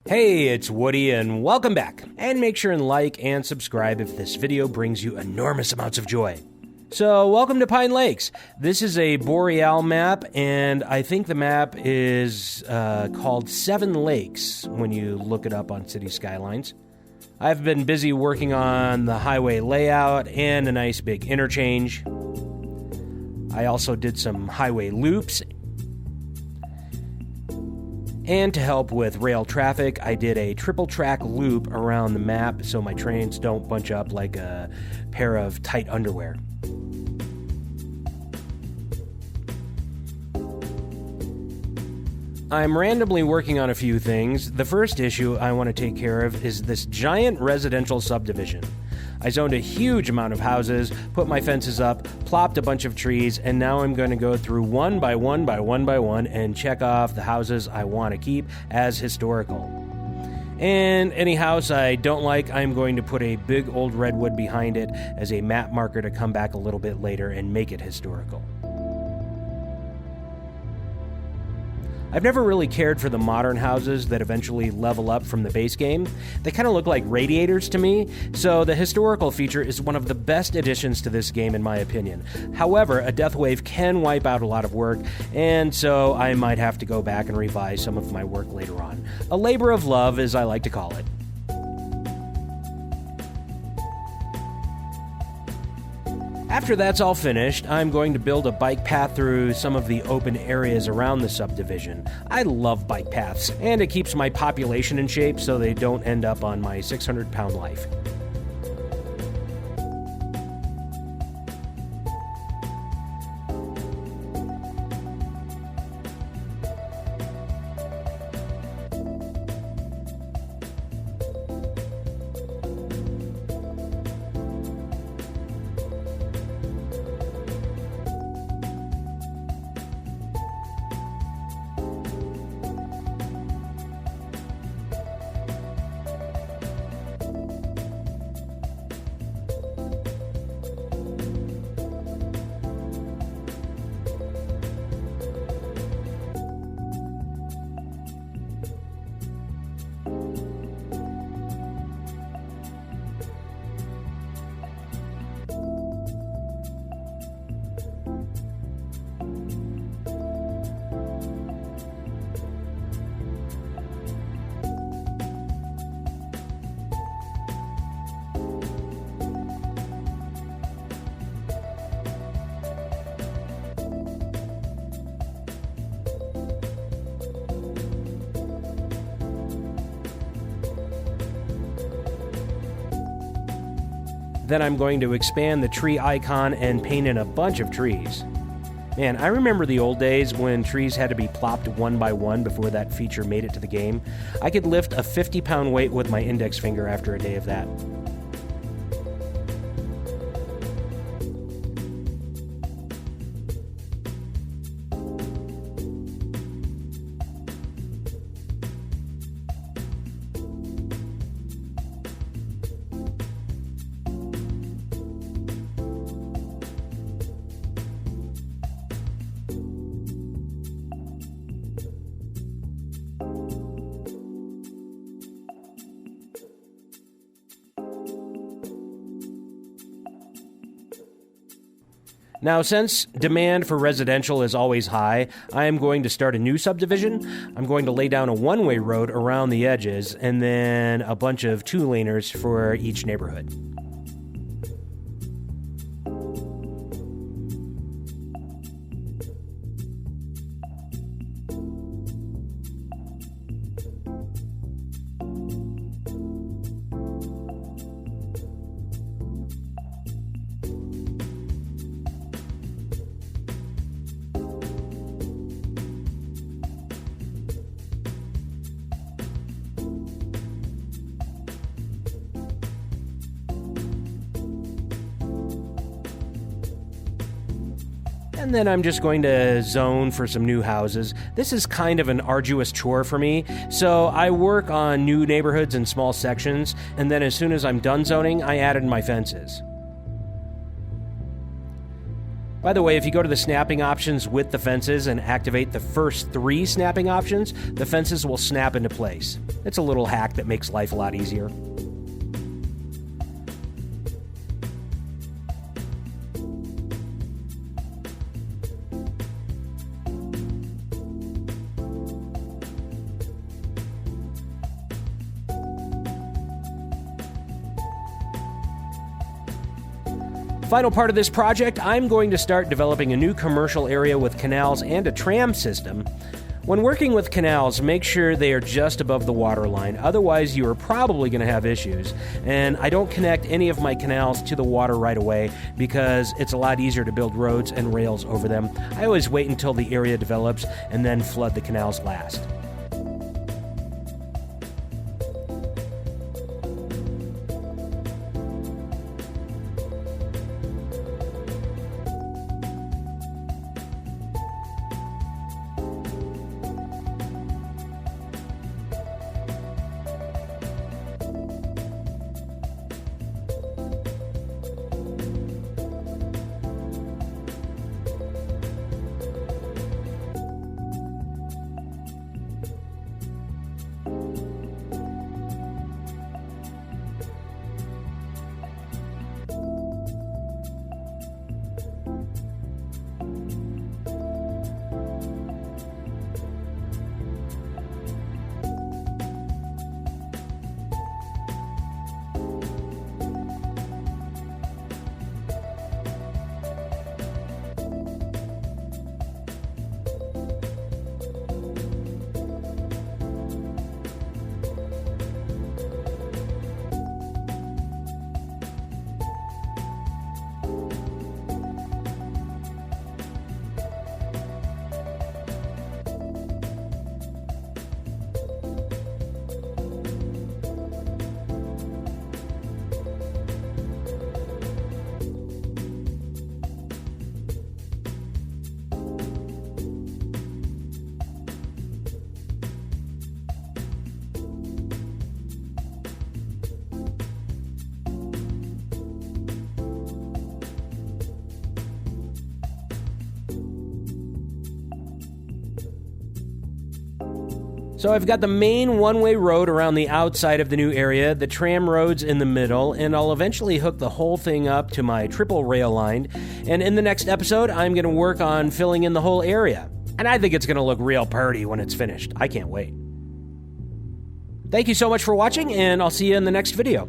Hey, it's Woody and welcome back. And make sure and like and subscribe if this video brings you enormous amounts of joy. So, welcome to Pine Lakes. This is a Boreal map, and I think the map is called Seven Lakes when you look it up on City Skylines. I've been busy working on the highway layout and a nice big interchange. I also did some highway loops. And to help with rail traffic, I did a triple track loop around the map so my trains don't bunch up like a pair of tight underwear. I'm randomly working on a few things. The first issue I want to take care of is this giant residential subdivision. I zoned a huge amount of houses, put my fences up, plopped a bunch of trees, and now I'm going to go through one by one and check off the houses I want to keep as historical. And any house I don't like, I'm going to put a big old redwood behind it as a map marker to come back a little bit later and make it historical. I've never really cared for the modern houses that eventually level up from the base game. They kind of look like radiators to me, so the historical feature is one of the best additions to this game in my opinion. However, a death wave can wipe out a lot of work, and so I might have to go back and revise some of my work later on. A labor of love, as I like to call it. After that's all finished, I'm going to build a bike path through some of the open areas around the subdivision. I love bike paths, and it keeps my population in shape so they don't end up on my 600-pound life. Then I'm going to expand the tree icon and paint in a bunch of trees. Man, I remember the old days when trees had to be plopped one by one before that feature made it to the game. I could lift a 50-pound weight with my index finger after a day of that. Now, since demand for residential is always high, I am going to start a new subdivision. I'm going to lay down a one-way road around the edges and then a bunch of two-laners for each neighborhood. And then I'm just going to zone for some new houses. This is kind of an arduous chore for me, so I work on new neighborhoods in small sections, and then as soon as I'm done zoning, I added my fences. By the way, if you go to the snapping options with the fences and activate the first 3 snapping options, the fences will snap into place. It's a little hack that makes life a lot easier. Final part of this project, I'm going to start developing a new commercial area with canals and a tram system. When working with canals, make sure they are just above the water line, otherwise you are probably going to have issues. And I don't connect any of my canals to the water right away because it's a lot easier to build roads and rails over them. I always wait until the area develops and then flood the canals last. So I've got the main one-way road around the outside of the new area, the tram roads in the middle, and I'll eventually hook the whole thing up to my triple rail line. And in the next episode, I'm going to work on filling in the whole area. And I think it's going to look real pretty when it's finished. I can't wait. Thank you so much for watching, and I'll see you in the next video.